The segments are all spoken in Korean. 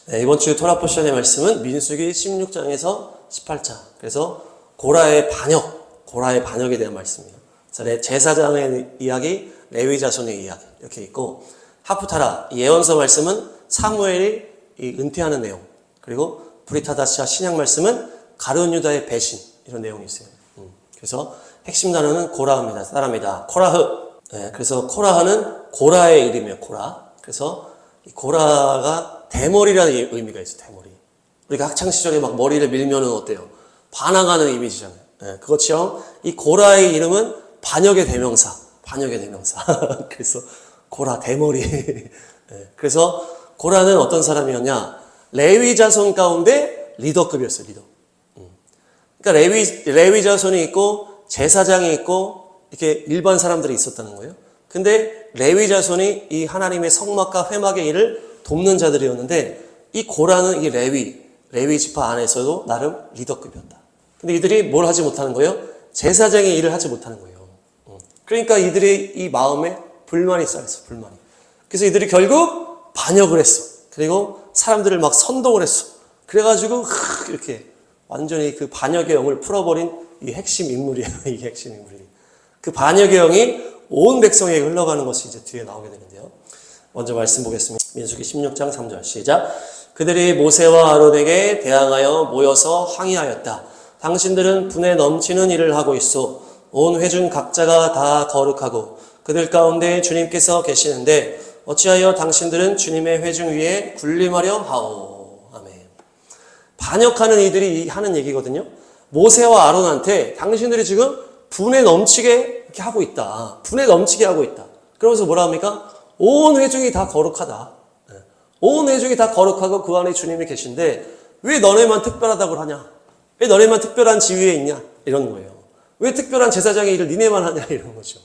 네, 이번 주 토라 포션의 말씀은 민수기 16장에서 18장. 그래서 고라의 반역에 대한 말씀이에요. 제사장의 이야기, 레위 자손의 이야기 이렇게 있고, 하프타라 예언서 말씀은 사무엘이 은퇴하는 내용, 그리고 브리타다시아 신약 말씀은 가룟 유다의 배신, 이런 내용이 있어요. 그래서 핵심 단어는 고라입니다. 사람이다. 코라흐. 네, 그래서 코라흐는 고라의 이름이에요. 고라. 그래서 이 고라가 대머리라는 의미가 있어요. 대머리. 우리가 학창시절에 막 머리를 밀면은 어때요? 반항하는 이미지잖아요. 네, 그것처럼 이 고라의 이름은 반역의 대명사. 그래서 고라, 대머리. 네, 그래서 고라는 어떤 사람이었냐? 레위 자손 가운데 리더급이었어요. 리더. 그러니까 레위 자손이 있고 제사장이 있고 이렇게 일반 사람들이 있었다는 거예요. 근데 레위 자손이 이 하나님의 성막과 회막의 일을 돕는 자들이었는데, 이 고라는 이 레위 지파 안에서도 나름 리더급이었다. 근데 이들이 뭘 하지 못하는 거예요? 제사장의 일을 하지 못하는 거예요. 그러니까 이들의 이 마음에 불만이 쌓였어. 불만이. 그래서 이들이 결국 반역을 했어. 그리고 사람들을 막 선동을 했어. 그래가지고 이렇게 완전히 그 반역의 영을 풀어버린 이 핵심 인물이에요. 이게 핵심 인물이. 그 반역의 영이 온 백성에게 흘러가는 것이 이제 뒤에 나오게 되는데요. 먼저 말씀 보겠습니다. 민수기 16장 3절 시작. 그들이 모세와 아론에게 대항하여 모여서 항의하였다. 당신들은 분에 넘치는 일을 하고 있어. 온 회중 각자가 다 거룩하고 그들 가운데 주님께서 계시는데 어찌하여 당신들은 주님의 회중 위에 군림하려 하오. 아멘. 반역하는 이들이 하는 얘기거든요. 모세와 아론한테 당신들이 지금 분에 넘치게 이렇게 하고 있다. 분에 넘치게 하고 있다. 그러면서 뭐라 합니까? 온 회중이 다 거룩하다. 온 회중이 다 거룩하고 그 안에 주님이 계신데 왜 너네만 특별하다고 하냐? 왜 너네만 특별한 지위에 있냐? 이런 거예요. 왜 특별한 제사장의 일을 니네만 하냐? 이런 거죠.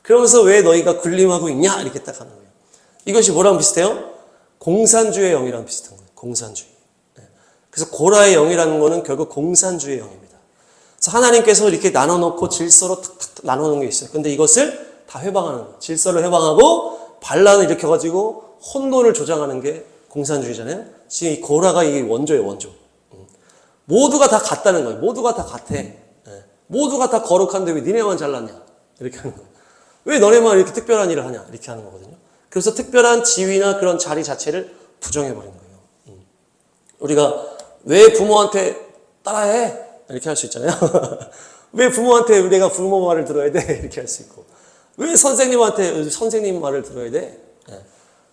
그러면서 왜 너희가 군림하고 있냐? 이렇게 딱 하는 거예요. 이것이 뭐랑 비슷해요? 공산주의 영이랑 비슷한 거예요. 공산주의. 그래서 고라의 영이라는 거는 결국 공산주의 영입니다. 그래서 하나님께서 이렇게 나눠놓고 질서로 탁탁 나눠놓은 게 있어요. 근데 이것을 다 회방하는 거예요. 질서를 회방하고 반란을 일으켜가지고 혼돈을 조장하는 게 공산주의잖아요. 지금 이 고라가 이 원조예요, 원조. 모두가 다 같다는 거예요. 모두가 다 같아. 모두가 다 거룩한데 왜 니네만 잘났냐? 이렇게 하는 거예요. 왜 너네만 이렇게 특별한 일을 하냐? 이렇게 하는 거거든요. 그래서 특별한 지위나 그런 자리 자체를 부정해버린 거예요. 우리가 왜 부모한테 따라해? 이렇게 할 수 있잖아요. 왜 부모한테 내가 부모 말을 들어야 돼? 이렇게 할 수 있고. 왜 선생님한테 선생님 말을 들어야 돼?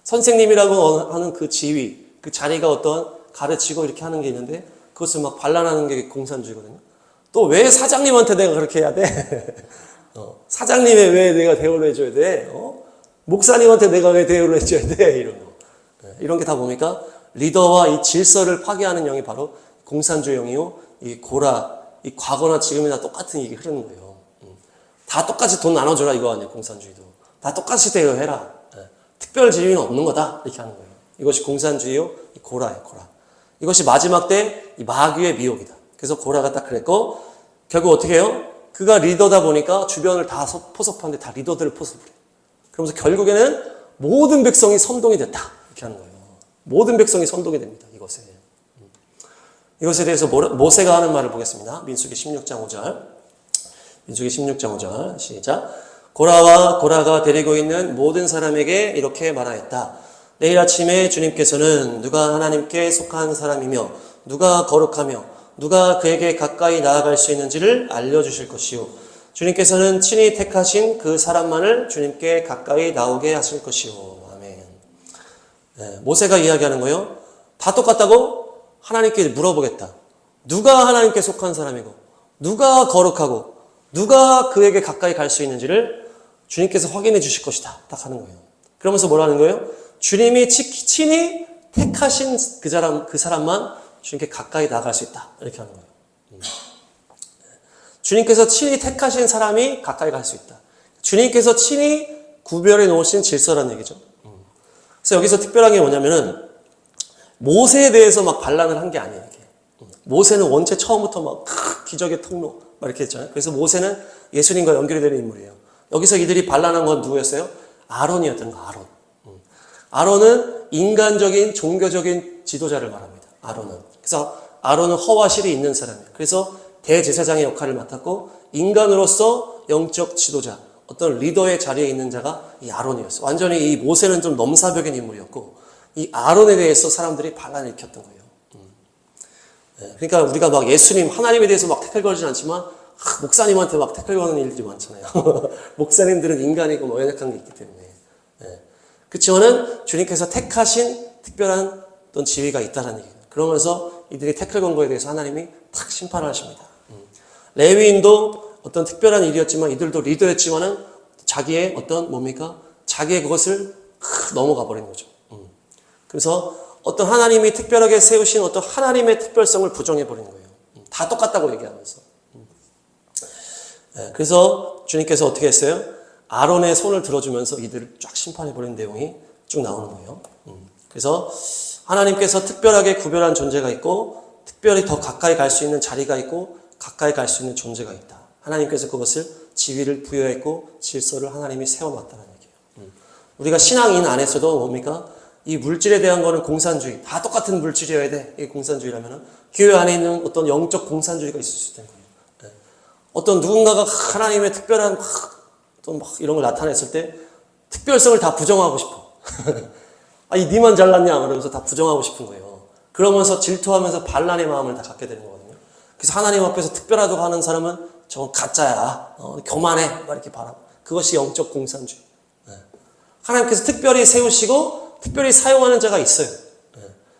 선생님이라고 하는 그 지위, 그 자리가 어떤 가르치고 이렇게 하는 게 있는데 그것을 막 반란하는 게 공산주의거든요. 또 왜 사장님한테 내가 그렇게 해야 돼? 사장님에 왜 내가 대우를 해줘야 돼? 목사님한테 내가 왜 대우를 해줘야 돼? 이런 거. 이런 게 다 뭡니까? 리더와 이 질서를 파괴하는 영이 바로 공산주의 영이요. 이 고라, 이 과거나 지금이나 똑같은 얘기 흐르는 거예요. 다 똑같이 돈 나눠줘라 이거 아니에요. 공산주의도. 다 똑같이 대우해라. 특별 지위는 없는 거다. 이렇게 하는 거예요. 이것이 공산주의요. 이 고라예요. 고라. 이것이 마지막 때 이 마귀의 미혹이다. 그래서 고라가 딱 그랬고 결국 어떻게 해요? 그가 리더다 보니까 주변을 다 포섭하는데 다 리더들을 포섭을 해요. 그러면서 결국에는 모든 백성이 선동이 됐다. 이렇게 하는 거예요. 모든 백성이 선동이 됩니다. 이것에 대해서 모세가 하는 말을 보겠습니다. 민수기 16장 5절. 민수기 16장 5절 시작. 고라가 데리고 있는 모든 사람에게 이렇게 말하였다. 내일 아침에 주님께서는 누가 하나님께 속한 사람이며 누가 거룩하며 누가 그에게 가까이 나아갈 수 있는지를 알려주실 것이요. 주님께서는 친히 택하신 그 사람만을 주님께 가까이 나오게 하실 것이요. 아멘. 네, 모세가 이야기하는 거예요. 다 똑같다고? 하나님께 물어보겠다. 누가 하나님께 속한 사람이고 누가 거룩하고 누가 그에게 가까이 갈 수 있는지를 주님께서 확인해 주실 것이다. 딱 하는 거예요. 그러면서 뭐라는 거예요? 주님이 친히 택하신 그 사람만 주님께 가까이 나갈 수 있다. 이렇게 하는 거예요. 주님께서 친히 택하신 사람이 가까이 갈 수 있다. 주님께서 친히 구별해 놓으신 질서라는 얘기죠. 그래서 여기서 특별한 게 뭐냐면은 모세에 대해서 막 반란을 한 게 아니에요. 이게. 모세는 원체 처음부터 막 기적의 통로 막 이렇게 했잖아요. 그래서 모세는 예수님과 연결이 되는 인물이에요. 여기서 이들이 반란한 건 누구였어요? 아론이었던 거. 아론은 인간적인 종교적인 지도자를 말합니다. 아론은. 그래서 아론은 허와 실이 있는 사람이에요. 그래서 대제사장의 역할을 맡았고 인간으로서 영적 지도자, 어떤 리더의 자리에 있는 자가 이 아론이었어요. 완전히 이 모세는 좀 넘사벽인 인물이었고 이 아론에 대해서 사람들이 반란을 일으켰던 거예요. 그러니까 우리가 막 예수님, 하나님에 대해서 막 태클 걸진 않지만 목사님한테 막 태클 거는 일들이 많잖아요. 목사님들은 인간이고 뭐 연약한 게 있기 때문에. 그렇지만은 주님께서 택하신 특별한 어떤 지위가 있다는 얘기예요. 그러면서 이들이 태클 건 거에 대해서 하나님이 탁 심판을 하십니다. 레위인도 어떤 특별한 일이었지만 이들도 리더였지만은 자기의 어떤 뭡니까? 자기의 그것을 넘어가 버린 거죠. 그래서 어떤 하나님이 특별하게 세우신 어떤 하나님의 특별성을 부정해 버린 거예요. 다 똑같다고 얘기하면서. 그래서 주님께서 어떻게 했어요? 아론의 손을 들어주면서 이들을 쫙 심판해 버린 내용이 쭉 나오는 거예요. 그래서 하나님께서 특별하게 구별한 존재가 있고 특별히 더 가까이 갈 수 있는 자리가 있고 가까이 갈 수 있는 존재가 있다. 하나님께서 그것을 지위를 부여했고 질서를 하나님이 세워놨다는 얘기예요. 우리가 신앙인 안에서도 뭡니까? 이 물질에 대한 거는 공산주의. 다 똑같은 물질이어야 돼. 이게 공산주의라면은 교회 안에 있는 어떤 영적 공산주의가 있을 수 있다는 거예요. 어떤 누군가가 하나님의 특별한 어떤 막 이런 걸 나타냈을 때 특별성을 다 부정하고 싶어. 아니 니만 잘났냐 그러면서 다 부정하고 싶은 거예요. 그러면서 질투하면서 반란의 마음을 다 갖게 되는 거거든요. 그래서 하나님 앞에서 특별하다고 하는 사람은 저건 가짜야. 교만해. 막 이렇게 바라고. 그것이 영적 공산주의. 하나님께서 특별히 세우시고 특별히 사용하는 자가 있어요.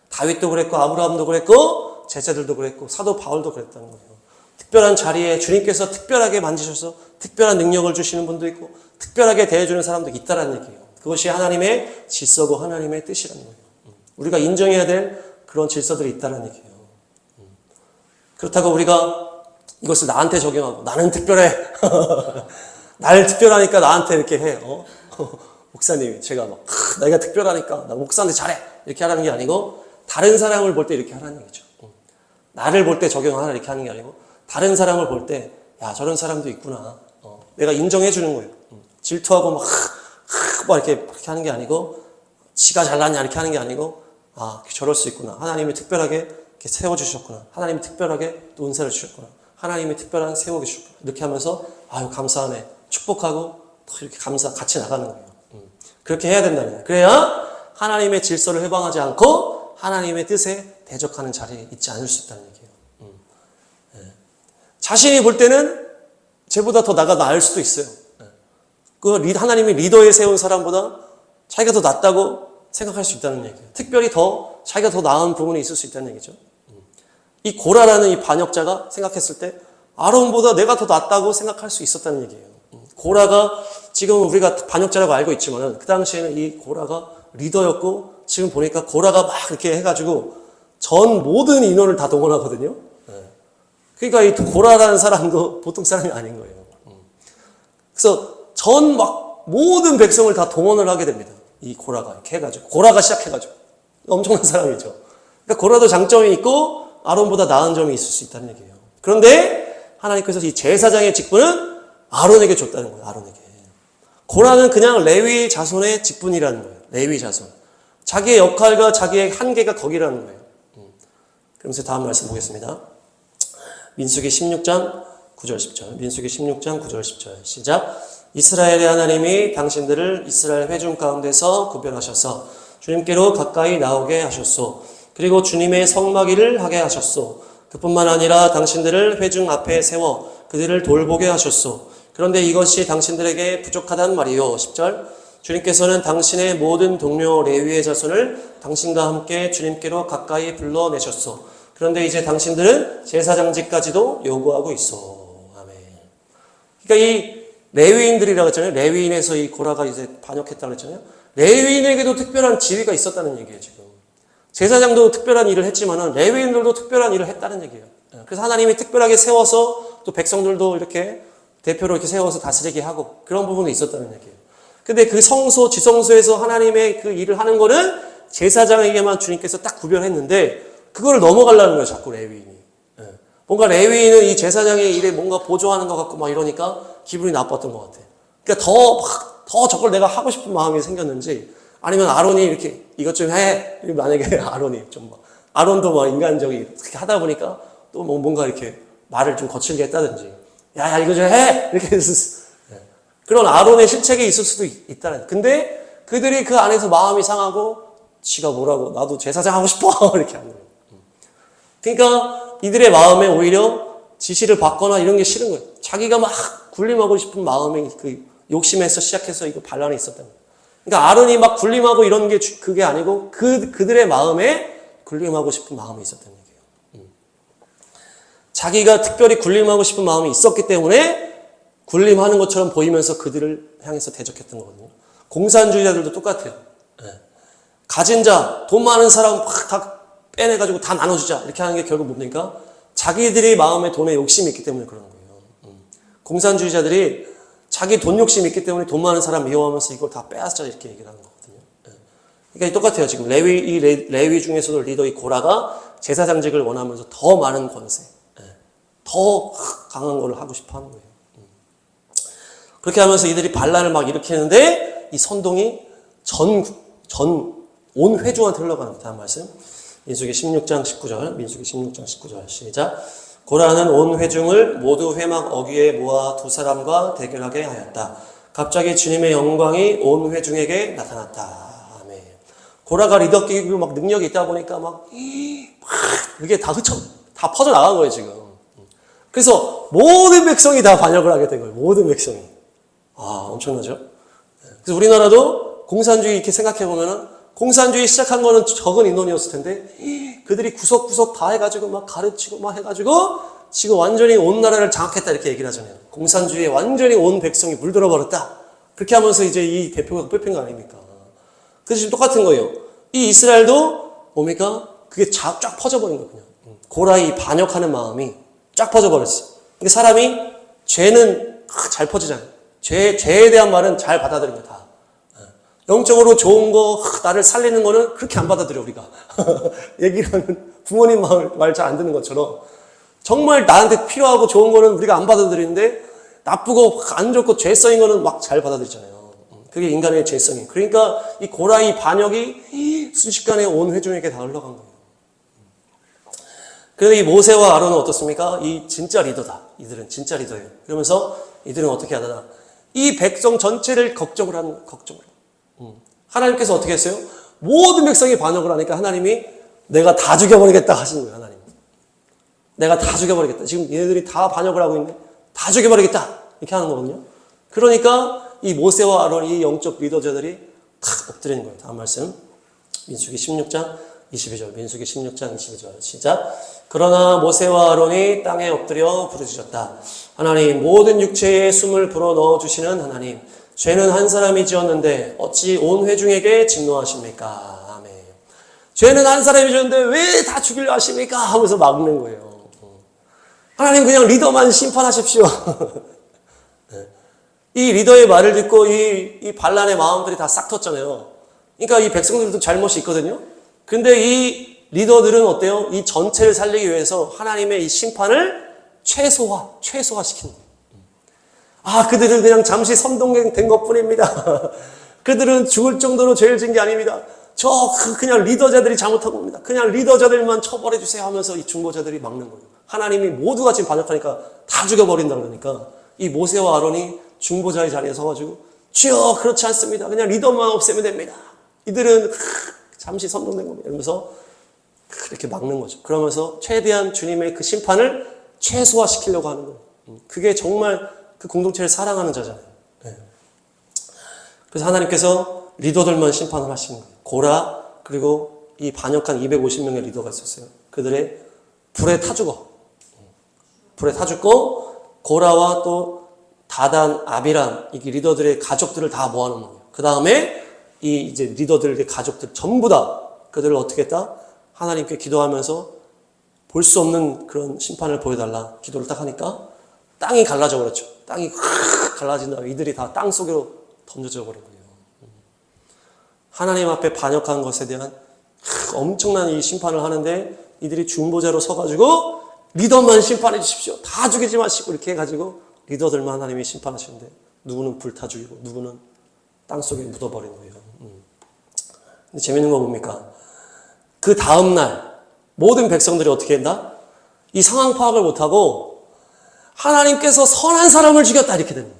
다윗도 그랬고 아브라함도 그랬고 제자들도 그랬고 사도 바울도 그랬다는 거예요. 특별한 자리에 주님께서 특별하게 만지셔서 특별한 능력을 주시는 분도 있고 특별하게 대해주는 사람도 있다는 얘기예요. 그것이 하나님의 질서고 하나님의 뜻이라는 거예요. 우리가 인정해야 될 그런 질서들이 있다는 얘기예요. 그렇다고 우리가 이것을 나한테 적용하고 나는 특별해. 날 특별하니까 나한테 이렇게 해. 목사님이 제가 막 내가 특별하니까 나 목사한테 잘해 이렇게 하라는 게 아니고 다른 사람을 볼 때 이렇게 하라는 얘기죠. 나를 볼 때 적용하라 이렇게 하는 게 아니고 다른 사람을 볼 때 야 저런 사람도 있구나. 내가 인정해 주는 거예요. 질투하고 막 이렇게 하는 게 아니고 지가 잘났냐 이렇게 하는 게 아니고 아 저럴 수 있구나. 하나님이 특별하게 이렇게 세워주셨구나. 하나님이 특별하게 또 은사를 주셨구나. 하나님이 특별한 세우게 주셨구나. 이렇게 하면서 아유 감사하네. 축복하고 또 이렇게 같이 나가는 거예요. 그렇게 해야 된다는 거예요. 그래야 하나님의 질서를 해방하지 않고 하나님의 뜻에 대적하는 자리에 있지 않을 수 있다는 얘기예요. 자신이 볼 때는 쟤보다 더 나가 나을 수도 있어요. 하나님이 리더에 세운 사람보다 자기가 더 낫다고 생각할 수 있다는 얘기예요. 특별히 자기가 더 나은 부분이 있을 수 있다는 얘기죠. 이 고라라는 이 반역자가 생각했을 때 아론보다 내가 더 낫다고 생각할 수 있었다는 얘기예요. 고라가 지금 우리가 반역자라고 알고 있지만 그 당시에는 이 고라가 리더였고 지금 보니까 고라가 막 이렇게 해가지고 전 모든 인원을 다 동원하거든요. 그러니까 이 고라라는 사람도 보통 사람이 아닌 거예요. 그래서 전 막 모든 백성을 다 동원을 하게 됩니다. 이 고라가 이렇게 해가지고 고라가 시작해가지고 엄청난 사람이죠. 그러니까 고라도 장점이 있고 아론보다 나은 점이 있을 수 있다는 얘기예요. 그런데 하나님께서 이 제사장의 직분은 아론에게 줬다는 거예요. 아론에게. 고라는 그냥 레위 자손의 직분이라는 거예요. 레위 자손. 자기의 역할과 자기의 한계가 거기라는 거예요. 그러면서 다음 말씀 보겠습니다. 민수기 16장 9절 10절. 민수기 16장 9절 10절. 시작. 이스라엘의 하나님이 당신들을 이스라엘 회중 가운데서 구별하셔서 주님께로 가까이 나오게 하셨소. 그리고 주님의 성막일을 하게 하셨소. 그뿐만 아니라 당신들을 회중 앞에 세워 그들을 돌보게 하셨소. 그런데 이것이 당신들에게 부족하단 말이요. 10절. 주님께서는 당신의 모든 동료 레위의 자손을 당신과 함께 주님께로 가까이 불러내셨소. 그런데 이제 당신들은 제사장직까지도 요구하고 있어. 아멘. 그러니까 이 레위인들이라고 했잖아요. 레위인에서 이 고라가 이제 반역했다고 했잖아요. 레위인에게도 특별한 지위가 있었다는 얘기예요, 지금. 제사장도 특별한 일을 했지만은 레위인들도 특별한 일을 했다는 얘기예요. 그래서 하나님이 특별하게 세워서 또 백성들도 이렇게 대표로 이렇게 세워서 다스리게 하고 그런 부분이 있었다는 얘기예요. 근데 그 성소, 지성소에서 하나님의 그 일을 하는 거는 제사장에게만 주님께서 딱 구별했는데 그걸 넘어가려는 거예요, 자꾸 레위인이. 뭔가 레위인은 이 제사장의 일에 뭔가 보조하는 것 같고 막 이러니까 기분이 나빴던 것 같아요. 그러니까 더 저걸 내가 하고 싶은 마음이 생겼는지 아니면 아론이 이렇게 이것 좀 해. 만약에 아론이 좀 막, 아론도 막 인간적이 그렇게 하다 보니까 또 뭐 뭔가 이렇게 말을 좀 거칠게 했다든지, 야, 이거 좀 해! 이렇게 해서, 그런 아론의 실책이 있을 수도 있다는. 근데 그들이 그 안에서 마음이 상하고, 지가 뭐라고, 나도 제사장 하고 싶어! 이렇게 하는 거예요. 그러니까 이들의 마음에 오히려 지시를 받거나 이런 게 싫은 거예요. 자기가 막 군림하고 싶은 마음이 그 욕심에서 시작해서 이거 반란이 있었던 거예요. 그러니까 아론이 막 군림하고 이런 게 그게 아니고 그들의 마음에 군림하고 싶은 마음이 있었던 얘기예요. 자기가 특별히 군림하고 싶은 마음이 있었기 때문에 군림하는 것처럼 보이면서 그들을 향해서 대적했던 거거든요. 공산주의자들도 똑같아요. 가진 자, 돈 많은 사람 막 다 빼내가지고 다 나눠주자 이렇게 하는 게 결국 뭡니까? 자기들이 마음에 돈에 욕심이 있기 때문에 그러는 거예요. 공산주의자들이 자기 돈 욕심이 있기 때문에 돈 많은 사람 미워하면서 이걸 다 빼앗자 이렇게 얘기를 하는 거거든요. 그러니까 똑같아요. 지금 레위 중에서도 리더 이 고라가 제사장직을 원하면서 더 많은 권세, 더 강한 걸 하고 싶어 하는 거예요. 그렇게 하면서 이들이 반란을 막 일으키는데 이 선동이 온 회중한테 흘러가는 거예요. 다음 말씀. 민수기 16장 19절, 민수기 16장 19절, 시작. 고라는 온 회중을 모두 회막 어귀에 모아 두 사람과 대결하게 하였다. 갑자기 주님의 영광이 온 회중에게 나타났다. 아멘. 고라가 리더끼고 막 능력이 있다 보니까 막 이게 다 퍼져나간 거예요, 지금. 그래서 모든 백성이 다 반역을 하게 된 거예요, 모든 백성이. 엄청나죠? 그래서 우리나라도 공산주의 이렇게 생각해보면은 공산주의 시작한 거는 적은 인원이었을 텐데 그들이 구석구석 다 해가지고 막 가르치고 막 해가지고 지금 완전히 온 나라를 장악했다 이렇게 얘기를 하잖아요. 공산주의에 완전히 온 백성이 물들어 버렸다. 그렇게 하면서 이제 이 대표가 뽑힌 거 아닙니까? 그래서 지금 똑같은 거예요. 이 이스라엘도 뭡니까? 그게 쫙 퍼져버린 거예요. 그냥. 고라의 반역하는 마음이 쫙 퍼져버렸어요. 그러니까 사람이 죄는 잘 퍼지잖아요. 죄에 대한 말은 잘 받아들이는 다. 영적으로 좋은 거, 나를 살리는 거는 그렇게 안 받아들여, 우리가. 얘기를 하면 부모님 말 잘 안 듣는 것처럼. 정말 나한테 필요하고 좋은 거는 우리가 안 받아들이는데, 나쁘고 안 좋고 죄성인 거는 막 잘 받아들이잖아요. 그게 인간의 죄성이에요. 그러니까 이 고라의 반역이 순식간에 온 회중에게 다 흘러간 거예요. 그래서 이 모세와 아론은 어떻습니까? 이 진짜 리더다. 이들은 진짜 리더예요. 그러면서 이들은 어떻게 하더라? 이 백성 전체를 걱정을 하는, 걱정을. 하나님께서 어떻게 했어요? 모든 백성이 반역을 하니까 하나님이 내가 다 죽여버리겠다 하시는 거예요, 하나님. 내가 다 죽여버리겠다. 지금 얘네들이 다 반역을 하고 있네. 다 죽여버리겠다. 이렇게 하는 거거든요. 그러니까 이 모세와 아론, 이 영적 리더자들이 탁 엎드리는 거예요. 다음 말씀. 민수기 16장 22절. 민수기 16장 22절. 시작. 그러나 모세와 아론이 땅에 엎드려 부르짖었다. 하나님, 모든 육체에 숨을 불어 넣어주시는 하나님. 죄는 한 사람이 지었는데 어찌 온 회중에게 진노하십니까? 아멘. 죄는 한 사람이 지었는데 왜 다 죽이려 하십니까? 하면서 막는 거예요. 하나님 그냥 리더만 심판하십시오. 이 리더의 말을 듣고 이 반란의 마음들이 다 싹 텄잖아요. 그러니까 이 백성들도 잘못이 있거든요. 근데 이 리더들은 어때요? 이 전체를 살리기 위해서 하나님의 이 심판을 최소화시키는 거예요. 그들은 그냥 잠시 선동된 것 뿐입니다. 그들은 죽을 정도로 죄를 지은 게 아닙니다. 그냥 리더자들이 잘못한 겁니다. 그냥 리더자들만 처벌해 주세요 하면서 이 중보자들이 막는 거예요. 하나님이 모두가 지금 반역하니까 다 죽여버린다 그러니까 이 모세와 아론이 중보자의 자리에 서가지고 주여 그렇지 않습니다. 그냥 리더만 없애면 됩니다. 이들은 잠시 선동된 겁니다. 이러면서 그렇게 막는 거죠. 그러면서 최대한 주님의 그 심판을 최소화시키려고 하는 거예요. 그게 정말 그 공동체를 사랑하는 자잖아요. 그래서 하나님께서 리더들만 심판을 하시는 거예요. 고라 그리고 이 반역한 250명의 리더가 있었어요. 그들의 불에 타 죽어. 불에 타 죽고 고라와 또 다단, 아비람 이 리더들의 가족들을 다 모아놓은 거예요. 그 다음에 이 이제 리더들의 가족들 전부 다 그들을 어떻게 했다? 하나님께 기도하면서 볼 수 없는 그런 심판을 보여달라 기도를 딱 하니까 땅이 갈라져 버렸죠. 땅이 갈라진 다음에 이들이 다 땅 속으로 던져져 버린 거예요. 하나님 앞에 반역한 것에 대한 엄청난 이 심판을 하는데 이들이 중보자로 서가지고 리더만 심판해 주십시오. 다 죽이지 마시고 이렇게 해가지고 리더들만 하나님이 심판하시는데 누구는 불타 죽이고 누구는 땅 속에 묻어버린 거예요. 근데 재밌는 거 뭡니까? 그 다음날 모든 백성들이 어떻게 한다? 이 상황 파악을 못하고 하나님께서 선한 사람을 죽였다 이렇게 됩니다.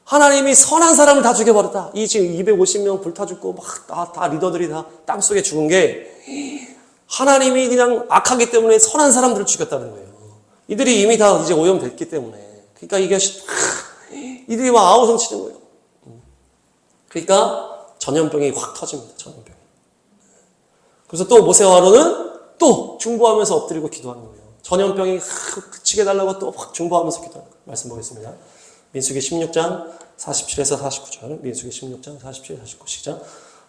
하나님이 선한 사람을 다 죽여버렸다. 이 지금 250명 불타 죽고 막 다 리더들이 다 땅속에 죽은 게 하나님이 그냥 악하기 때문에 선한 사람들을 죽였다는 거예요. 이들이 이미 다 이제 오염됐기 때문에. 그러니까 이들이 막 아우성 치는 거예요. 그러니까 전염병이 확 터집니다. 전염병이. 그래서 또 모세와 아론은 또 중보하면서 엎드리고 기도하는 거예요. 전염병이 그치게 달라고 또 확 중보하면서 기도하는 거예요. 말씀 보겠습니다. 민수기 16장 47에서 49절. 민수기 16장 47, 49 시작.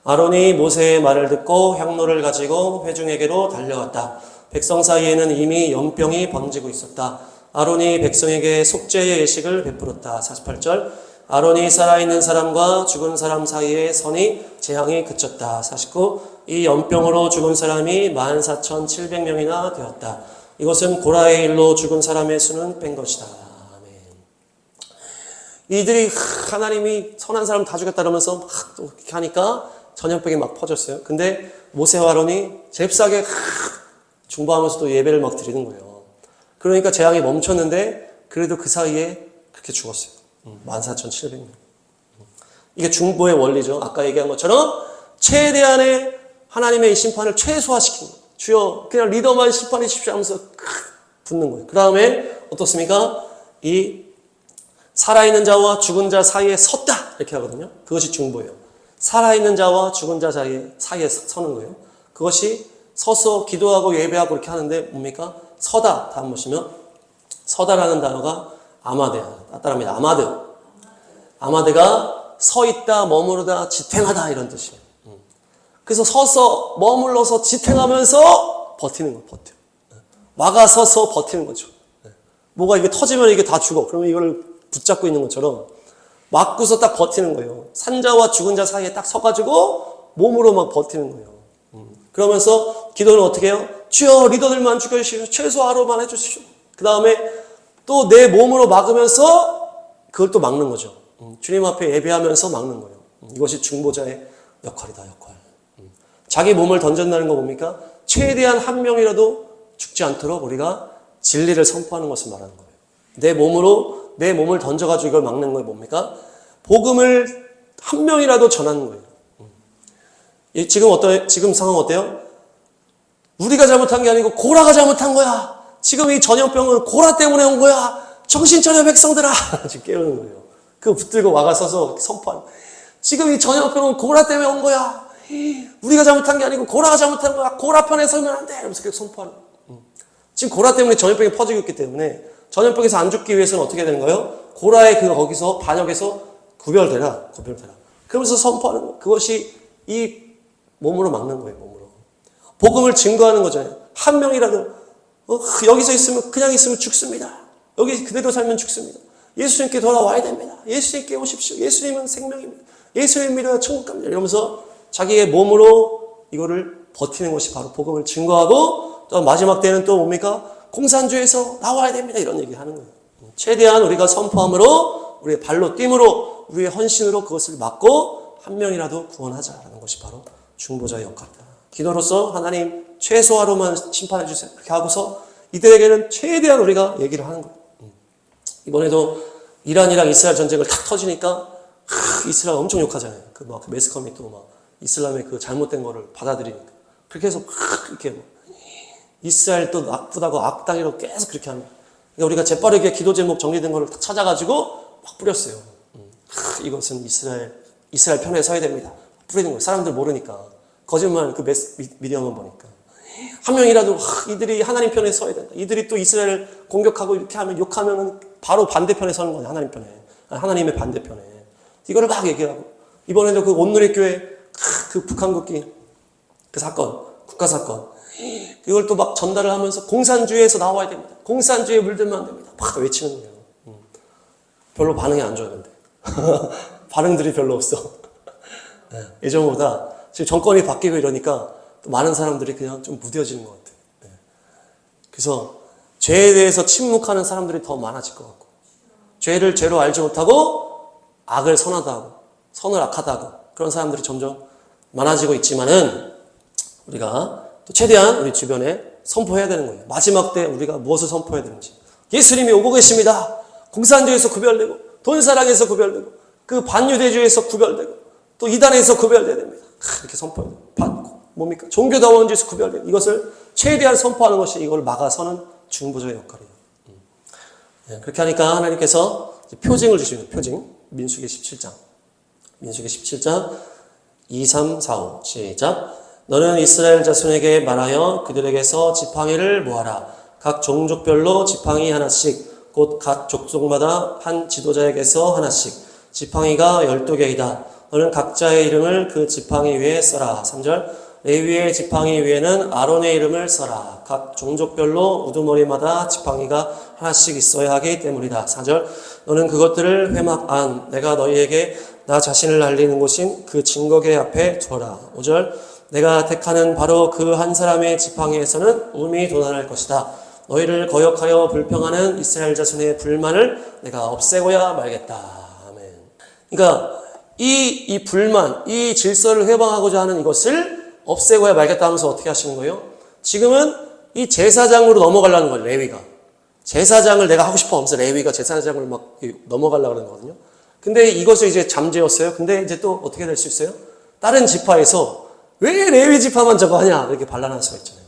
아론이 모세의 말을 듣고 향로를 가지고 회중에게로 달려갔다. 백성 사이에는 이미 연병이 번지고 있었다. 아론이 백성에게 속죄의 예식을 베풀었다. 48절. 아론이 살아있는 사람과 죽은 사람 사이에 선이 재앙이 그쳤다. 49. 이 연병으로 죽은 사람이 14,700명이나 되었다. 이것은 고라의 일로 죽은 사람의 수는 뺀 것이다. 아멘. 이들이 하나님이 선한 사람 다 죽였다 그러면서 막 또 이렇게 하니까 전염병이 막 퍼졌어요. 근데 모세와 아론이 잽싸게 중보하면서 또 예배를 막 드리는 거예요. 그러니까 재앙이 멈췄는데 그래도 그 사이에 그렇게 죽었어요. 14,700명. 이게 중보의 원리죠. 아까 얘기한 것처럼 최대한의 하나님의 이 심판을 최소화시키는 거예요. 주여 그냥 리더만 심판해 주십시오 하면서 붙는 거예요. 그 다음에 어떻습니까? 이 살아있는 자와 죽은 자 사이에 섰다 이렇게 하거든요. 그것이 중보예요. 살아있는 자와 죽은 자 사이에 서는 거예요. 그것이 서서 기도하고 예배하고 이렇게 하는데 뭡니까? 서다. 다음 보시면 서다라는 단어가 아마드야. 따라합니다. 아마드. 아마드가 서 있다, 머무르다, 지탱하다 이런 뜻이에요. 그래서 서서 머물러서 지탱하면서 버티는 거예요. 버텨. 막아서서 버티는 거죠. 뭐가 이게 터지면 이게 다 죽어. 그러면 이걸 붙잡고 있는 것처럼 막고서 딱 버티는 거예요. 산자와 죽은 자 사이에 딱 서가지고 몸으로 막 버티는 거예요. 그러면서 기도는 어떻게 해요? 주여 리더들만 죽여주시오. 최소화로만 해주시오. 그 다음에 또 내 몸으로 막으면서 그걸 또 막는 거죠. 주님 앞에 예배하면서 막는 거예요. 이것이 중보자의 역할이다. 역할. 자기 몸을 던진다는 거 뭡니까? 최대한 한 명이라도 죽지 않도록 우리가 진리를 선포하는 것을 말하는 거예요. 내 몸을 던져가지고 이걸 막는 건 뭡니까? 복음을 한 명이라도 전하는 거예요. 지금 상황 어때요? 우리가 잘못한 게 아니고 고라가 잘못한 거야. 지금 이 전염병은 고라 때문에 온 거야. 정신 차려 백성들아. 지금 깨우는 거예요. 그거 붙들고 와가서서 선포하는 거예요. 지금 이 전염병은 고라 때문에 온 거야. 우리가 잘못한 게 아니고 고라가 잘못한 거야. 고라 편에 서면 안 돼. 이러면서 계속 선포하는 거예요. 지금 고라 때문에 전염병이 퍼지고 있기 때문에 전염병에서 안 죽기 위해서는 어떻게 되는 거예요? 고라의 거기서 반역에서 구별되라. 그러면서 선포하는 거예요. 그것이 이 몸으로 막는 거예요. 몸으로. 복음을 증거하는 거잖아요. 한 명이라도 여기서 있으면 그냥 있으면 죽습니다. 여기 그대로 살면 죽습니다. 예수님께 돌아와야 됩니다. 예수님께 오십시오. 예수님은 생명입니다. 예수님 믿어야 천국 갑니다. 이러면서 자기의 몸으로 이거를 버티는 것이 바로 복음을 증거하고 또 마지막 때는 또 뭡니까? 공산주의에서 나와야 됩니다. 이런 얘기 하는 거예요. 최대한 우리가 선포함으로 우리의 발로 뛴으로 우리의 헌신으로 그것을 막고 한 명이라도 구원하자라는 것이 바로 중보자의 역할이다. 기도로서 하나님 최소화로만 심판해 주세요. 그렇게 하고서 이들에게는 최대한 우리가 얘기를 하는 거예요. 이번에도 이란이랑 이스라엘 전쟁을 탁 터지니까 이스라엘 엄청 욕하잖아요. 그 매스컴이 또 막 이슬람의 그 잘못된 거를 받아들이니까 그렇게 해서 이렇게 이스라엘 또 나쁘다고 악당이라고 계속 그렇게 하는 거예요. 그러니까 우리가 재빠르게 기도 제목 정리된 거를 딱 찾아가지고 막 뿌렸어요. 이것은 이스라엘 편에 서야 됩니다. 뿌리는 거예요. 사람들 모르니까. 거짓말 그 미디어만 보니까. 한 명이라도 이들이 하나님 편에 서야 된다. 이들이 또 이스라엘을 공격하고 이렇게 하면 욕하면 바로 반대편에 서는 거예요. 하나님 편에. 하나님의 반대편에. 이거를 막 얘기하고. 이번에도 그 온누리교회 그 북한국기 그 사건, 국가 사건. 이걸 또 막 전달을 하면서 공산주의에서 나와야 됩니다. 공산주의에 물들면 안 됩니다. 막 외치는 거예요. 별로 반응이 안 좋았는데. 반응들이 별로 없어. 예전보다 지금 정권이 바뀌고 이러니까 또 많은 사람들이 그냥 좀 무뎌지는 것 같아요. 그래서 죄에 대해서 침묵하는 사람들이 더 많아질 것 같고, 죄를 죄로 알지 못하고 악을 선하다 하고 선을 악하다 하고 그런 사람들이 점점 많아지고 있지만은 우리가 또 최대한 우리 주변에 선포해야 되는 거예요. 마지막 때 우리가 무엇을 선포해야 되는지. 예수님이 오고 계십니다. 공산주의에서 구별되고 돈사랑에서 구별되고 그 반유대주의에서 구별되고 또 이단에서 구별돼야 됩니다. 이렇게 선포해야 돼요. 뭡니까? 종교다원주의에서 구별되고 이것을 최대한 선포하는 것이 이걸 막아서는 중보자의 역할이에요. 그렇게 하니까 하나님께서 표징을 주시는 표징. 민수기 17장. 민수기 17장 2, 3, 4, 5 시작. 너는 이스라엘 자손에게 말하여 그들에게서 지팡이를 모아라. 각 종족별로 지팡이 하나씩 곧 각 족속마다 한 지도자에게서 하나씩 지팡이가 12개이다. 너는 각자의 이름을 그 지팡이 위에 써라. 3절. 레위의 지팡이 위에는 아론의 이름을 써라. 각 종족별로 우두머리마다 지팡이가 하나씩 있어야 하기 때문이다. 4절. 너는 그것들을 회막 안 내가 너희에게 나 자신을 알리는 곳인 그 증거계 앞에 두어라. 5절. 내가 택하는 바로 그 한 사람의 지팡이에서는 음이 돋아날 것이다. 너희를 거역하여 불평하는 이스라엘 자손의 불만을 내가 없애고야 말겠다. 아멘. 그러니까 이 불만, 이 질서를 회방하고자 하는 이것을 없애고야 말겠다 하면서 어떻게 하시는 거예요? 지금은 이 제사장으로 넘어가려는 거예요, 레위가. 제사장을 내가 하고 싶어 하면서 레위가 제사장을 막 넘어가려고 하는 거거든요. 근데 이것을 이제 잠재웠어요. 근데 이제 또 어떻게 될 수 있어요? 다른 지파에서 왜 레위 지파만 저거 하냐? 이렇게 반란할 수가 있잖아요.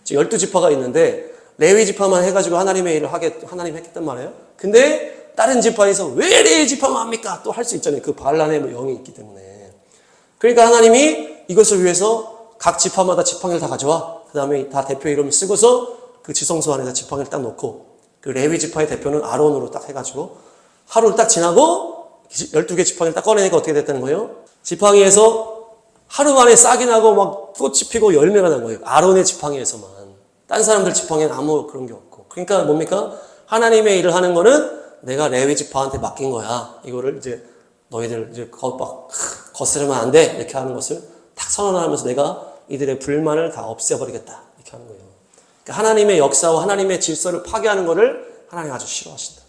지금 12지파가 있는데 레위 지파만 해가지고 하나님의 일을 하나님 했단 말이에요. 근데 다른 지파에서 왜 레위 지파만 합니까? 또 할 수 있잖아요. 그 반란의 영이 있기 때문에. 그러니까 하나님이 이것을 위해서 각 지파마다 지팡이를 다 가져와. 그 다음에 다 대표 이름을 쓰고서 그 지성소 안에다 지팡이를 딱 놓고 그 레위 지파의 대표는 아론으로 딱 해가지고 하루를 딱 지나고 12개 지팡이를 딱 꺼내니까 어떻게 됐다는 거예요? 지팡이에서 하루 만에 싹이 나고 막 꽃이 피고 열매가 난 거예요. 아론의 지팡이에서만. 딴 사람들 지팡이는 아무 그런 게 없고. 그러니까 뭡니까? 하나님의 일을 하는 거는 내가 레위 지파한테 맡긴 거야. 이거를 이제 너희들 이제 거스르면 안 돼. 이렇게 하는 것을 딱 선언하면서 내가 이들의 불만을 다 없애버리겠다. 이렇게 하는 거예요. 그러니까 하나님의 역사와 하나님의 질서를 파괴하는 것을 하나님 아주 싫어하신다.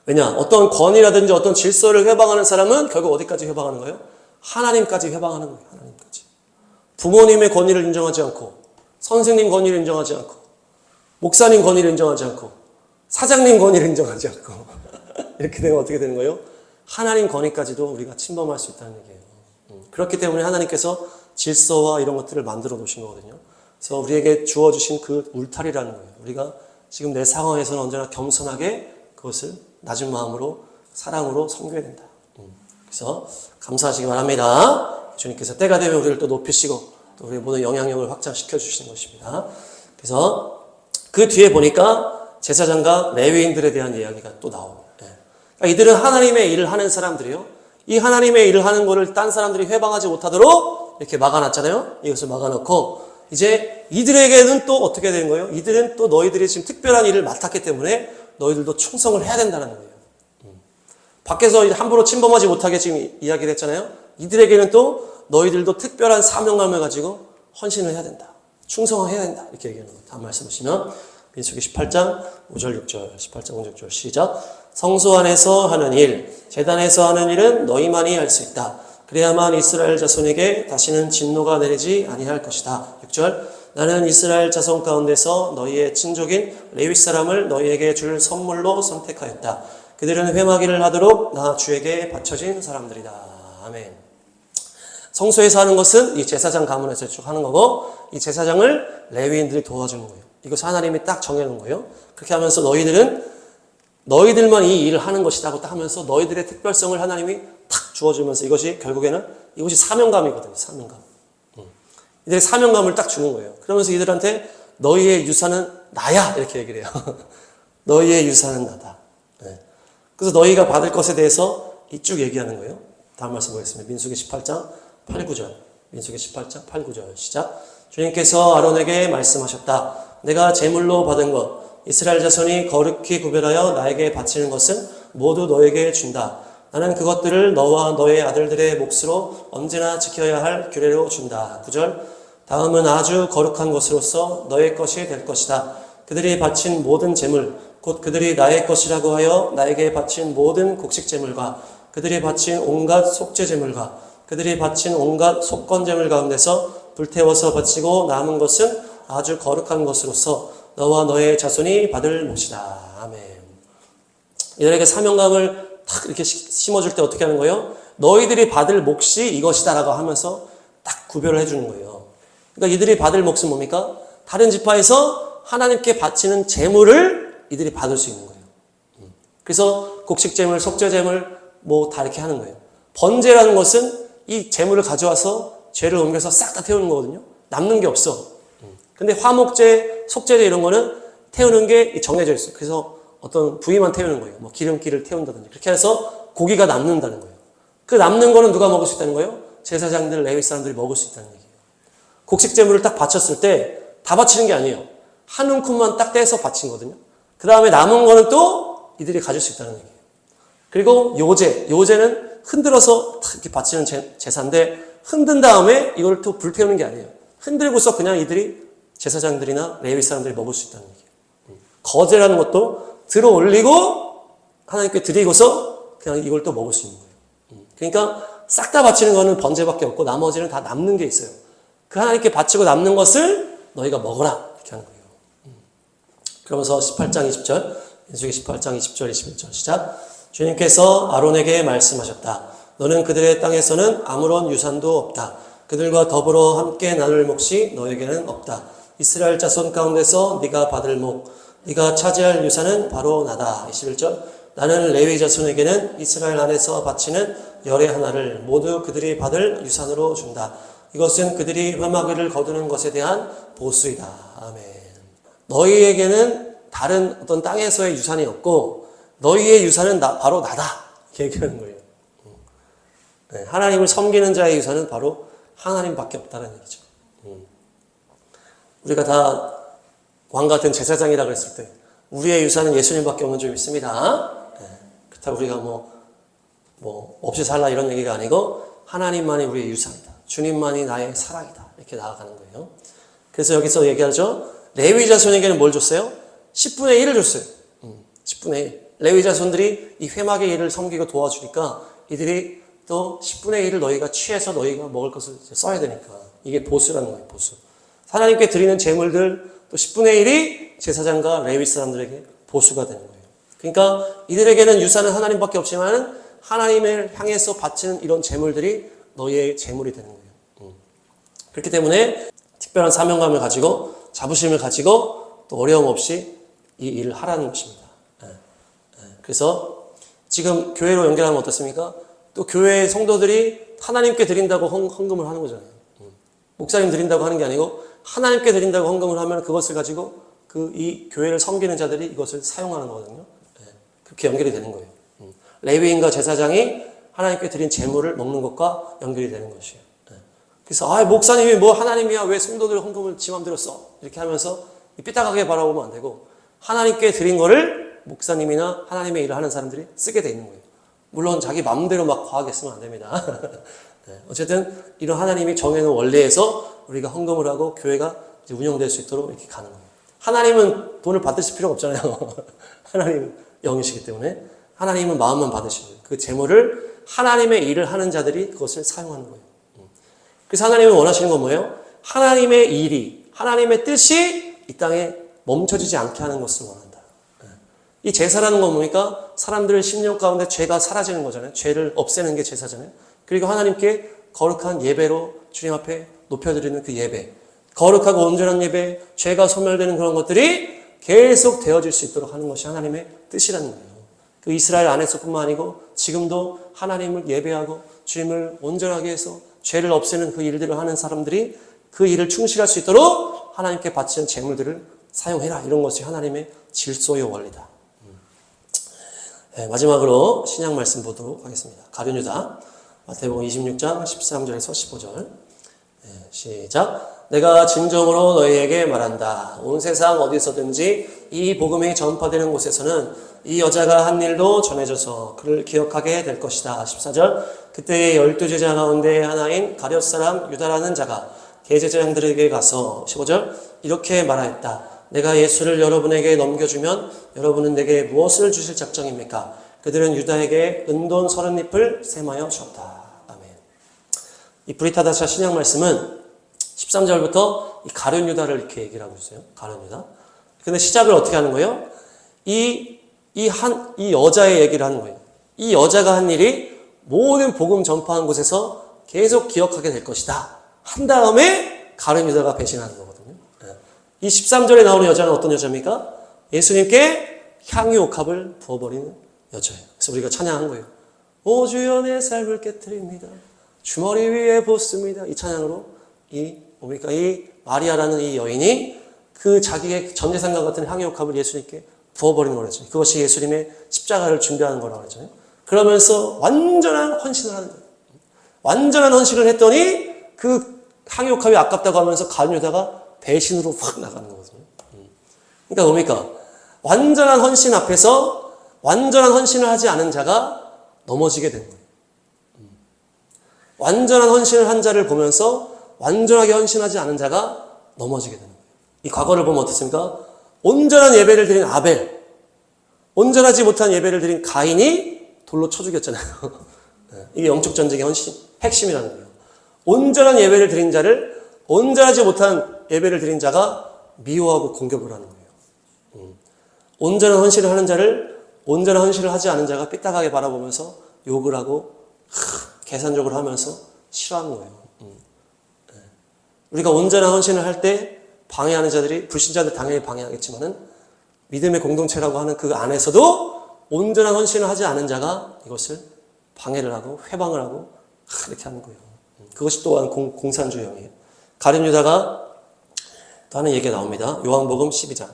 왜냐? 어떤 권위라든지 어떤 질서를 회방하는 사람은 결국 어디까지 회방하는 거예요? 하나님까지 회방하는 거예요. 하나님까지. 부모님의 권위를 인정하지 않고 선생님 권위를 인정하지 않고 목사님 권위를 인정하지 않고 사장님 권위를 인정하지 않고 이렇게 되면 어떻게 되는 거예요? 하나님 권위까지도 우리가 침범할 수 있다는 얘기예요. 그렇기 때문에 하나님께서 질서와 이런 것들을 만들어 놓으신 거거든요. 그래서 우리에게 주어주신 그 울타리라는 거예요. 우리가 지금 내 상황에서는 언제나 겸손하게 그것을 낮은 마음으로 사랑으로 섬겨야 된다. 그래서 감사하시기 바랍니다. 주님께서 때가 되면 우리를 또 높이시고 또 우리의 모든 영향력을 확장시켜 주시는 것입니다. 그래서 그 뒤에 보니까 제사장과 레위인들에 대한 이야기가 또 나옵니다. 그러니까 이들은 하나님의 일을 하는 사람들이요. 이 하나님의 일을 하는 거를 딴 사람들이 회방하지 못하도록 이렇게 막아놨잖아요. 이것을 막아놓고 이제 이들에게는 또 어떻게 되는 거예요? 이들은 또 너희들이 지금 특별한 일을 맡았기 때문에 너희들도 충성을 해야 된다는 거예요. 밖에서 함부로 침범하지 못하게 지금 이야기를 했잖아요. 이들에게는 또 너희들도 특별한 사명감을 가지고 헌신을 해야 된다. 충성을 해야 된다. 이렇게 얘기하는 거예요. 다음 말씀 보시면 민수기 18장 5절 6절 18장 5절 6절 시작. 성소 안에서 하는 일, 제단에서 하는 일은 너희만이 할 수 있다. 그래야만 이스라엘 자손에게 다시는 진노가 내리지 아니할 것이다. 6절. 나는 이스라엘 자손 가운데서 너희의 친족인 레위 사람을 너희에게 줄 선물로 선택하였다. 그들은 회막일을 하도록 나 주에게 바쳐진 사람들이다. 아멘. 성소에서 하는 것은 이 제사장 가문에서 쭉 하는 거고 이 제사장을 레위인들이 도와주는 거예요. 이것을 하나님이 딱 정해놓은 거예요. 그렇게 하면서 너희들만 이 일을 하는 것이라고 딱 하면서 너희들의 특별성을 하나님이 탁 주어주면서 이것이 결국에는 이것이 사명감이거든요. 사명감. 이들의 사명감을 딱 주는 거예요. 그러면서 이들한테 너희의 유산은 나야 이렇게 얘기를 해요. 너희의 유산은 나다. 네. 그래서 너희가 받을 것에 대해서 쭉 얘기하는 거예요. 다음 말씀 보겠습니다. 민수기 18장 8, 9절. 민수기 18장 8, 9절 시작. 주님께서 아론에게 말씀하셨다. 내가 제물로 받은 것 이스라엘 자손이 거룩히 구별하여 나에게 바치는 것은 모두 너에게 준다. 나는 그것들을 너와 너의 아들들의 몫으로 언제나 지켜야 할 규례로 준다. 9절. 다음은 아주 거룩한 것으로서 너의 것이 될 것이다. 그들이 바친 모든 제물 곧 그들이 나의 것이라고 하여 나에게 바친 모든 곡식 제물과 그들이 바친 온갖 속죄 제물과 그들이 바친 온갖 속건제물 가운데서 불태워서 바치고 남은 것은 아주 거룩한 것으로서 너와 너의 자손이 받을 몫이다. 아멘. 이들에게 사명감을 딱 이렇게 심어줄 때 어떻게 하는 거예요? 너희들이 받을 몫이 이것이다라고 하면서 딱 구별을 해주는 거예요. 그러니까 이들이 받을 몫은 뭡니까? 다른 지파에서 하나님께 바치는 제물을 이들이 받을 수 있는 거예요. 그래서 곡식제물, 속죄제물 뭐 다 이렇게 하는 거예요. 번제라는 것은 이 제물을 가져와서 죄를 옮겨서 싹 다 태우는 거거든요. 남는 게 없어. 근데 화목제, 속죄제 이런 거는 태우는 게 정해져 있어요. 그래서 어떤 부위만 태우는 거예요. 뭐 기름기를 태운다든지 그렇게 해서 고기가 남는다는 거예요. 그 남는 거는 누가 먹을 수 있다는 거예요? 제사장들, 레위 사람들이 먹을 수 있다는 얘기예요. 곡식제물을 딱 바쳤을 때 다 바치는 게 아니에요. 한 움큼만 딱 떼서 바친 거거든요. 그 다음에 남은 거는 또 이들이 가질 수 있다는 얘기예요. 그리고 요제는 흔들어서 탁 이렇게 바치는 제사인데 흔든 다음에 이걸 또 불태우는 게 아니에요. 흔들고서 그냥 이들이 제사장들이나 레위 사람들이 먹을 수 있다는 얘기예요. 거제라는 것도 들어 올리고 하나님께 드리고서 그냥 이걸 또 먹을 수 있는 거예요. 그러니까 싹 다 바치는 거는 번제밖에 없고 나머지는 다 남는 게 있어요. 그 하나님께 바치고 남는 것을 너희가 먹어라 이렇게 하는 거예요. 그러면서 18장 20절 민수기 18장 20절 21절 시작. 주님께서 아론에게 말씀하셨다. 너는 그들의 땅에서는 아무런 유산도 없다. 그들과 더불어 함께 나눌 몫이 너에게는 없다. 이스라엘 자손 가운데서 네가 받을 몫, 네가 차지할 유산은 바로 나다. 21절 나는 레위 자손에게는 이스라엘 안에서 바치는 열의 하나를 모두 그들이 받을 유산으로 준다. 이것은 그들이 회막을 거두는 것에 대한 보수이다. 아멘. 너희에게는 다른 어떤 땅에서의 유산이 없고 너희의 유산은 바로 나다. 이렇게 얘기하는 거예요. 네, 하나님을 섬기는 자의 유산은 바로 하나님밖에 없다는 얘기죠. 우리가 다 왕 같은 제사장이라고 했을 때 우리의 유산은 예수님밖에 없는 줄 믿습니다. 네, 그렇다고 우리가 뭐 없이 살라 이런 얘기가 아니고 하나님만이 우리의 유산이다. 주님만이 나의 사랑이다. 이렇게 나아가는 거예요. 그래서 여기서 얘기하죠. 레위 자손에게는 뭘 줬어요? 10분의 1을 줬어요. 10분의 1. 레위 자손들이 이 회막의 일을 섬기고 도와주니까 이들이 또 10분의 1을 너희가 취해서 너희가 먹을 것을 써야 되니까 이게 보수라는 거예요. 보수. 하나님께 드리는 제물들 또 10분의 1이 제사장과 레위 사람들에게 보수가 되는 거예요. 그러니까 이들에게는 유산은 하나님밖에 없지만 하나님을 향해서 바치는 이런 제물들이 너희의 제물이 되는 거예요. 그렇기 때문에 특별한 사명감을 가지고 자부심을 가지고 또 어려움 없이 이 일을 하라는 것입니다. 그래서 지금 교회로 연결하면 어떻습니까? 또 교회 성도들이 하나님께 드린다고 헌금을 하는 거잖아요. 목사님 드린다고 하는 게 아니고 하나님께 드린다고 헌금을 하면 그것을 가지고 이 교회를 섬기는 자들이 이것을 사용하는 거거든요. 그렇게 연결이 되는 거예요. 레위인과 제사장이 하나님께 드린 제물을 먹는 것과 연결이 되는 것이에요. 그래서 목사님이 뭐 하나님이야 왜 성도들 헌금을 지 맘대로 써? 이렇게 하면서 삐딱하게 바라보면 안 되고 하나님께 드린 거를 목사님이나 하나님의 일을 하는 사람들이 쓰게 돼 있는 거예요. 물론 자기 마음대로 막 과하게 쓰면 안 됩니다. 어쨌든 이런 하나님이 정해놓은 원리에서 우리가 헌금을 하고 교회가 이제 운영될 수 있도록 이렇게 가는 거예요. 하나님은 돈을 받으실 필요가 없잖아요. 하나님은 영이시기 때문에 하나님은 마음만 받으시는 거예요. 그 재물을 하나님의 일을 하는 자들이 그것을 사용하는 거예요. 그래서 하나님은 원하시는 건 뭐예요? 하나님의 일이, 하나님의 뜻이 이 땅에 멈춰지지 않게 하는 것을 원한다. 이 제사라는 건 뭡니까? 사람들의 심령 가운데 죄가 사라지는 거잖아요. 죄를 없애는 게 제사잖아요. 그리고 하나님께 거룩한 예배로 주님 앞에 높여드리는 그 예배, 거룩하고 온전한 예배, 죄가 소멸되는 그런 것들이 계속 되어질 수 있도록 하는 것이 하나님의 뜻이라는 거예요. 그 이스라엘 안에서뿐만 아니고 지금도 하나님을 예배하고 주님을 온전하게 해서 죄를 없애는 그 일들을 하는 사람들이 그 일을 충실할 수 있도록 하나님께 바치는 제물들을 사용해라. 이런 것이 하나님의 질서의 원리다. 네, 마지막으로 신약 말씀 보도록 하겠습니다. 가룟 유다 마태복음 26장 13절에서 15절. 네, 시작. 내가 진정으로 너희에게 말한다. 온 세상 어디서든지 이 복음이 전파되는 곳에서는 이 여자가 한 일도 전해져서 그를 기억하게 될 것이다. 14절. 그때의 12제자 가운데 하나인 가룟 사람 유다라는 자가 대제사장들에게 가서 15절 이렇게 말하였다. 내가 예수를 여러분에게 넘겨주면 여러분은 내게 무엇을 주실 작정입니까? 그들은 유다에게 은돈 30잎을 셈하여 주었다. 아멘. 이 브리타다샤 신약 말씀은 13절부터 이 가룟 유다를 이렇게 얘기를 하고 있어요. 가룟 유다. 근데 시작을 어떻게 하는 거예요? 이 여자의 얘기를 하는 거예요. 이 여자가 한 일이 모든 복음 전파한 곳에서 계속 기억하게 될 것이다. 한 다음에 가룟 유다가 배신하는 거거든요. 이 13절에 나오는 여자는 어떤 여자입니까? 예수님께 향유 옥합을 부어버리는 여자예요. 그래서 우리가 찬양한 거예요. 오 주여 내 삶을 깨뜨립니다. 주머니 위에 붓습니다. 이 찬양으로 이 마리아라는 이 여인이 그 자기의 전재산과 같은 향유 옥합을 예수님께 부어버리는 거죠. 그것이 예수님의 십자가를 준비하는 거라고 그러잖아요. 그러면서 완전한 헌신을 하는 거예요. 완전한 헌신을 했더니 그 향유 옥합이 아깝다고 하면서 가룟 유다가 배신으로 확 나가는 거거든요. 그러니까 뭡니까? 완전한 헌신 앞에서 완전한 헌신을 하지 않은 자가 넘어지게 되는 거예요. 완전한 헌신을 한 자를 보면서 완전하게 헌신하지 않은 자가 넘어지게 되는 거예요. 이 과거를 보면 어떻습니까? 온전한 예배를 드린 아벨, 온전하지 못한 예배를 드린 가인이 돌로 쳐 죽였잖아요. 이게 영적 전쟁의 핵심이라는 거예요. 온전한 예배를 드린 자를 온전하지 못한 예배를 드린 자가 미워하고 공격을 하는 거예요. 온전한 헌신을 하는 자를 온전한 헌신을 하지 않은 자가 삐딱하게 바라보면서 욕을 하고 계산적으로 하면서 싫어하는 거예요. 우리가 온전한 헌신을 할 때 방해하는 자들이 불신자들 당연히 방해하겠지만은 믿음의 공동체라고 하는 그 안에서도 온전한 헌신을 하지 않은 자가 이것을 방해를 하고 회방을 하고 이렇게 하는 거예요. 그것이 또한 공산주의형이에요. 가룟 유다가 또 하는 얘기가 나옵니다. 요한복음 12장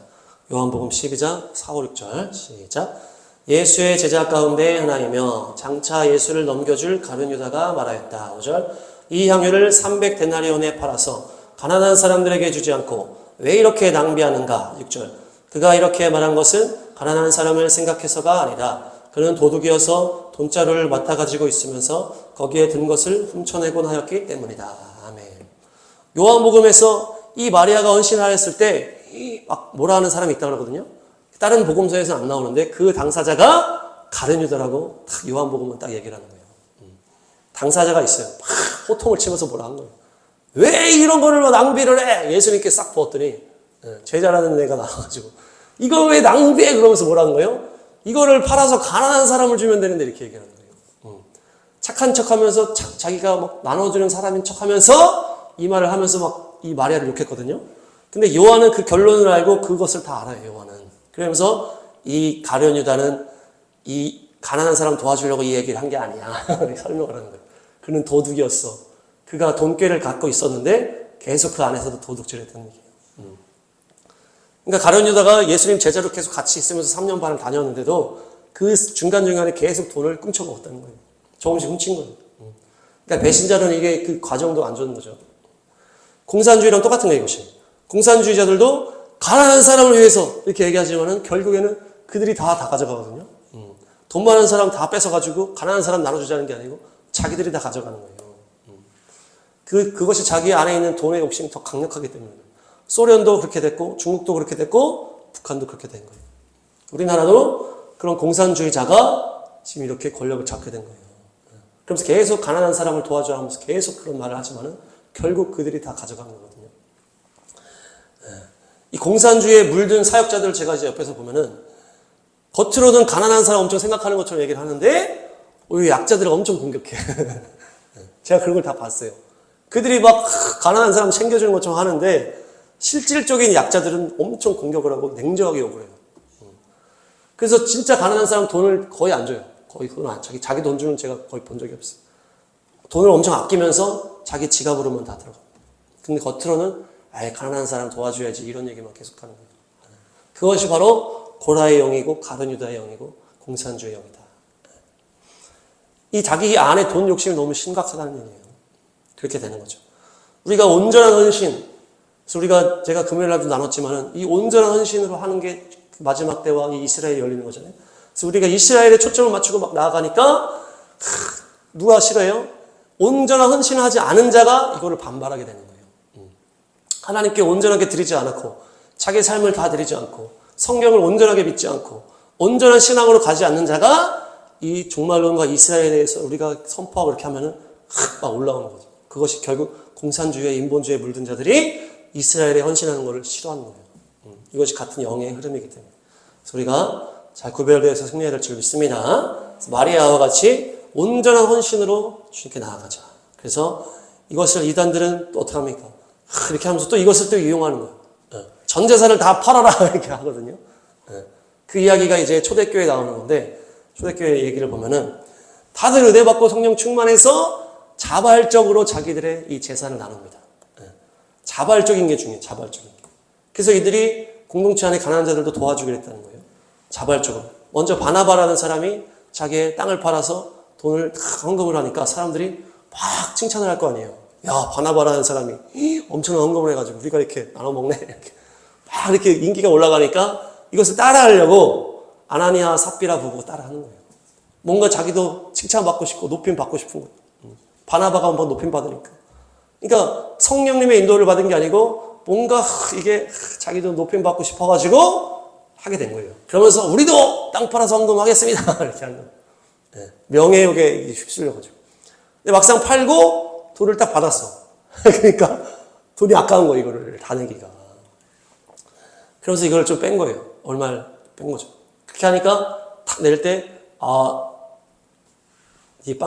4, 5, 6절 시작. 예수의 제자 가운데 하나이며 장차 예수를 넘겨줄 가룟 유다가 말하였다. 5절. 이 향유를 300데나리온에 팔아서 가난한 사람들에게 주지 않고 왜 이렇게 낭비하는가? 6절. 그가 이렇게 말한 것은 가난한 사람을 생각해서가 아니다. 그는 도둑이어서 돈자루를 맡아 가지고 있으면서 거기에 든 것을 훔쳐내곤 하였기 때문이다. 아멘. 요한복음에서 이 마리아가 헌신하였을 때 막 뭐라 하는 사람이 있다고 그러거든요. 다른 복음서에서는 안 나오는데 그 당사자가 가룟 유다라고 딱 요한복음은 딱 얘기를 하는 거예요. 당사자가 있어요. 막 호통을 치면서 뭐라 한 거예요. 왜 이런 거를 낭비를 해? 예수님께 싹 부었더니 제자라는 애가 나와가지고 이거 왜 낭비해? 그러면서 뭐라 한 거예요? 이거를 팔아서 가난한 사람을 주면 되는데 이렇게 얘기하는 거예요. 착한 척하면서 자기가 막 나눠주는 사람인 척하면서 이 말을 하면서 막 이 마리아를 욕했거든요. 근데 요한은 그 결론을 알고 그것을 다 알아요. 요한은. 그러면서 이 가룟 유다는 이 가난한 사람 도와주려고 이 얘기를 한 게 아니야. 설명을 하는 거예요. 그는 도둑이었어. 그가 돈꾀를 갖고 있었는데 계속 그 안에서도 도둑질을 했다는 얘기예요. 그러니까 가룟 유다가 예수님 제자로 계속 같이 있으면서 3년 반을 다녔는데도 그 중간중간에 계속 돈을 끔쳐 먹었다는 거예요. 조금씩 훔친 거예요. 그러니까 배신자는 이게 그 과정도 안 좋은 거죠. 공산주의랑 똑같은 거예요, 이것이. 공산주의자들도 가난한 사람을 위해서 이렇게 얘기하지만은 결국에는 그들이 다 가져가거든요. 돈 많은 사람 다 뺏어가지고 가난한 사람 나눠주자는 게 아니고 자기들이 다 가져가는 거예요. 그것이 자기 안에 있는 돈의 욕심이 더 강력하기 때문에. 소련도 그렇게 됐고, 중국도 그렇게 됐고, 북한도 그렇게 된 거예요. 우리나라도 그런 공산주의자가 지금 이렇게 권력을 잡게 된 거예요. 그러면서 계속 가난한 사람을 도와줘 하면서 계속 그런 말을 하지만은 결국 그들이 다 가져가는 거거든요. 이 공산주의에 물든 사역자들을 제가 이제 옆에서 보면은 겉으로는 가난한 사람 엄청 생각하는 것처럼 얘기를 하는데 오히려 약자들을 엄청 공격해. 제가 그런 걸 다 봤어요. 그들이 막 가난한 사람 챙겨주는 것처럼 하는데 실질적인 약자들은 엄청 공격을 하고 냉정하게 욕을 해요. 그래서 진짜 가난한 사람 돈을 거의 안 줘요. 거의 그건 안, 자기 돈 주는 제가 거의 본 적이 없어요. 돈을 엄청 아끼면서 자기 지갑으로만 다 들어가. 근데 겉으로는 아예 가난한 사람 도와줘야지 이런 얘기만 계속 하는 거예요. 그것이 바로 고라의 영이고 가룟 유다의 영이고 공산주의 영이다. 이 자기 안에 돈 욕심이 너무 심각하다는 얘기예요. 그렇게 되는 거죠. 우리가 온전한 헌신, 그래서 제가 금요일 날도 나눴지만은 이 온전한 헌신으로 하는 게 마지막 때와 이 이스라엘이 열리는 거잖아요. 그래서 우리가 이스라엘에 초점을 맞추고 막 나아가니까 누가 싫어요? 온전한 헌신을 하지 않은 자가 이거를 반발하게 되는 거예요. 하나님께 온전하게 드리지 않고 자기 삶을 다 드리지 않고 성경을 온전하게 믿지 않고 온전한 신앙으로 가지 않는 자가 이 종말론과 이스라엘에 대해서 우리가 선포하고 그렇게 하면은 막 올라오는 거죠. 그것이 결국 공산주의와 인본주의에 물든 자들이 이스라엘에 헌신하는 것을 싫어하는 거예요. 이것이 같은 영의 흐름이기 때문에. 그래서 우리가 잘 구별되어서 승리해야 될 줄 믿습니다. 마리아와 같이 온전한 헌신으로 주님께 나아가자. 그래서 이것을 이단들은 또 어떻게 합니까? 이렇게 하면서 또 이것을 또 이용하는 거예요. 전 재산을 다 팔아라 이렇게 하거든요. 그 이야기가 이제 초대교회에 나오는 건데, 초대교회 얘기를 보면은 다들 은혜 받고 성령 충만해서 자발적으로 자기들의 이 재산을 나눕니다. 자발적인 게 중요해요. 자발적인 게. 그래서 이들이 공동체 안에 가난한 자들도 도와주기로 했다는 거예요. 자발적으로. 먼저 바나바라는 사람이 자기의 땅을 팔아서 돈을 다 헌금을 하니까 사람들이 막 칭찬을 할 거 아니에요. 야, 바나바라는 사람이 엄청난 헌금을 해가지고 우리가 이렇게 나눠 먹네. 이렇게 막 이렇게 인기가 올라가니까 이것을 따라하려고 아나니아 삽비라 보고 따라하는 거예요. 뭔가 자기도 칭찬받고 싶고 높임 받고 싶은 거예요. 바나바가 한번 높임 받으니까. 그러니까 성령님의 인도를 받은 게 아니고 뭔가 이게 자기도 높임 받고 싶어가지고 하게 된 거예요. 그러면서 우리도 땅 팔아서 헌금하겠습니다. 이렇게 하는 거예요. 네. 명예욕에 휩쓸려가지고. 근데 막상 팔고 돈을 딱 받았어. 그러니까 돈이 아까운 거예요. 이거를 다 내기가. 그러면서 이걸 좀 뺀 거예요. 얼마를 뺀 거죠. 그렇게 하니까 탁 낼 때 이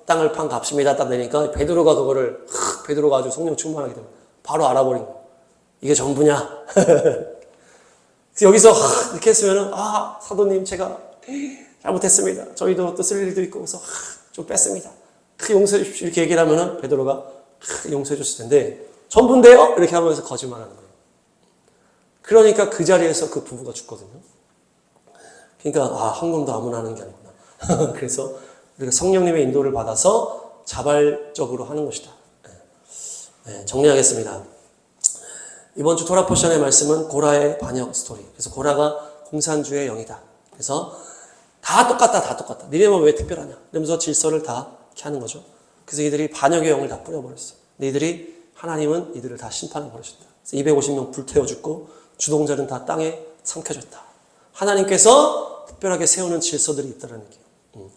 땅을 판 값입니다. 딱 내니까 베드로가 그거를 베드로가 아주 성령 충만하기 때문에 바로 알아버린 거예요. 이게 전부냐? 여기서 이렇게 했으면은 사도님 제가 잘못했습니다. 저희도 또 쓸 일도 있고 그래서 좀 뺐습니다. 용서해 주십시오. 이렇게 얘기를 하면은 베드로가 용서해 줬을 텐데 전부인데요? 이렇게 하면서 거짓말하는 거예요. 그러니까 그 자리에서 그 부부가 죽거든요. 그러니까 헌금도 아무나 하는 게 아니구나. 그래서 우리가 성령님의 인도를 받아서 자발적으로 하는 것이다. 네, 정리하겠습니다. 이번 주 토라 포션의 말씀은 고라의 반역 스토리. 그래서 고라가 공산주의 영이다. 그래서 다 똑같다. 니네만 왜 특별하냐? 이러면서 질서를 다 이렇게 하는 거죠. 그래서 이들이 반역의 영을 다 뿌려버렸어요. 근데 이들이 하나님은 이들을 다 심판해 버리셨다. 그래서 250명 불태워 죽고 주동자는 다 땅에 삼켜졌다. 하나님께서 특별하게 세우는 질서들이 있다는 얘기예요.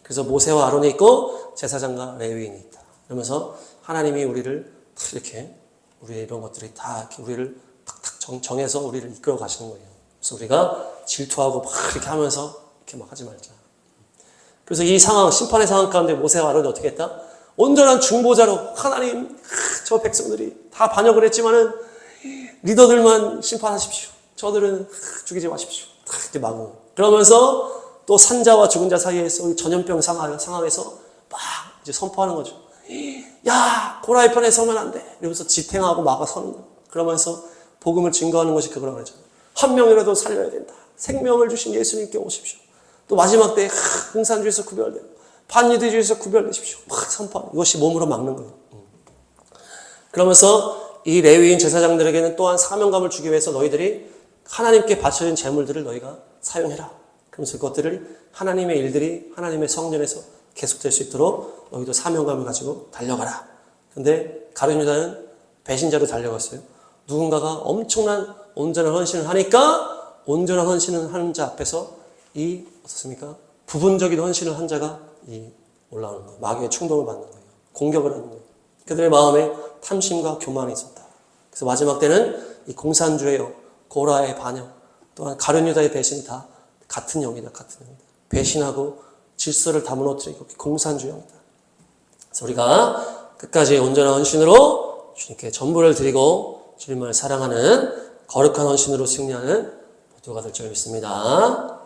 그래서 모세와 아론이 있고 제사장과 레위인이 있다. 그러면서 하나님이 우리를 이렇게 우리의 이런 것들이 다 이렇게 우리를 탁탁 정해서 우리를 이끌어 가시는 거예요. 그래서 우리가 질투하고 막 이렇게 하면서 이렇게 막 하지 말자. 그래서 이 상황, 심판의 상황 가운데 모세와 아론이 어떻게 했다? 온전한 중보자로 하나님, 저 백성들이 다 반역을 했지만은 리더들만 심판하십시오. 저들은 죽이지 마십시오. 이렇게 막고. 그러면서 또 산자와 죽은 자 사이에서 전염병 상황에서 막 이제 선포하는 거죠. 야, 고라의 편에 서면 안 돼. 이러면서 지탱하고 막아 서는 거예요. 그러면서 복음을 증거하는 것이 그거라고 그러죠. 한 명이라도 살려야 된다. 생명을 주신 예수님께 오십시오. 또 마지막 때에 공산주의에서 구별되고 반유대주의에서 구별되십시오. 막 선포하는 이것이 몸으로 막는 거예요. 그러면서 이 레위인 제사장들에게는 또한 사명감을 주기 위해서 너희들이 하나님께 바쳐진 재물들을 너희가 사용해라. 그러면서 그것들을 하나님의 일들이 하나님의 성전에서 계속될 수 있도록 너희도 사명감을 가지고 달려가라. 그런데 가룟 유다는 배신자로 달려갔어요. 누군가가 엄청난 온전한 헌신을 하니까 온전한 헌신을 하는 자 앞에서 이 어떻습니까? 부분적인 헌신을 한 자가 올라오는 거예요. 마귀의 충동을 받는 거예요. 공격을 하는 거예요. 그들의 마음에 탐심과 교만이 있었다. 그래서 마지막 때는 이 공산주의 영, 고라의 반역, 또한 가룟 유다의 배신이 다 같은 영이다. 배신하고 질서를 다 무너뜨리고 공산주의 영이다. 그래서 우리가 끝까지 온전한 헌신으로 주님께 전부를 드리고 주님을 사랑하는 거룩한 헌신으로 승리하는 모두가 될 줄 믿습니다.